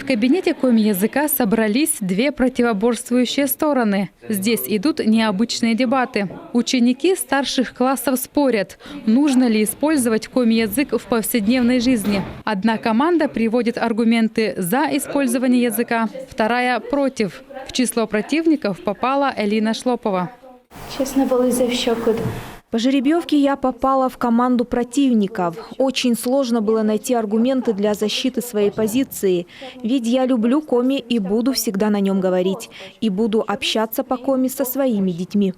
кабинете коми-языка собрались две противоборствующие стороны. Здесь идут необычные дебаты. Ученики старших классов спорят, нужно ли использовать коми-язык в повседневной жизни. Одна команда приводит аргументы за использование языка, вторая – против. В число противников попала Элина Шлопова. Честно, полызав щеку. По жеребьевке я попала в команду противников. Очень сложно было найти аргументы для защиты своей позиции. Ведь я люблю коми и буду всегда на нем говорить. И буду общаться по коми со своими детьми.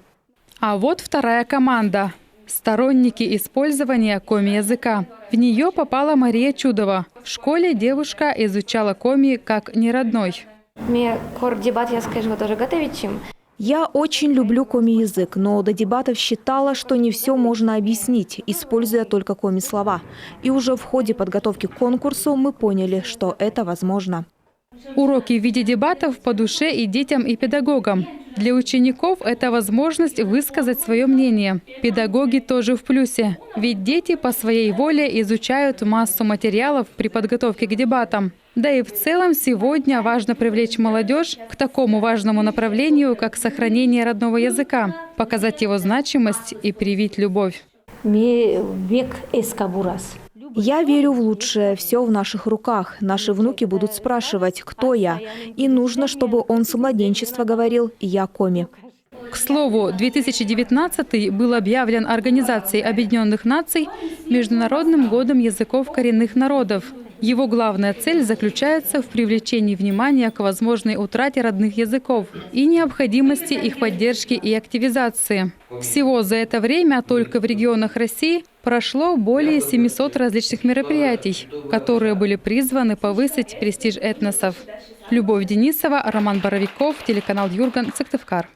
А вот вторая команда – сторонники использования коми-языка. В нее попала Мария Чудова. В школе девушка изучала коми как неродной. Мне кор дебат, я скажу, тоже готовить чем. Я очень люблю коми-язык, но до дебатов считала, что не все можно объяснить, используя только коми-слова. И уже в ходе подготовки к конкурсу мы поняли, что это возможно. Уроки в виде дебатов по душе и детям, и педагогам. Для учеников это возможность высказать свое мнение. Педагоги тоже в плюсе. Ведь дети по своей воле изучают массу материалов при подготовке к дебатам. Да и в целом сегодня важно привлечь молодежь к такому важному направлению, как сохранение родного языка, показать его значимость и привить любовь. Я верю в лучшее, все в наших руках. Наши внуки будут спрашивать, кто я. И нужно, чтобы он с младенчества говорил «я коми». К слову, 2019 был объявлен Организацией Объединенных Наций Международным годом языков коренных народов. Его главная цель заключается в привлечении внимания к возможной утрате родных языков и необходимости их поддержки и активизации. Всего за это время только в регионах России прошло более 700 различных мероприятий, которые были призваны повысить престиж этносов. Любовь Денисова, Роман Боровиков, телеканал Юрган, Сыктывкар.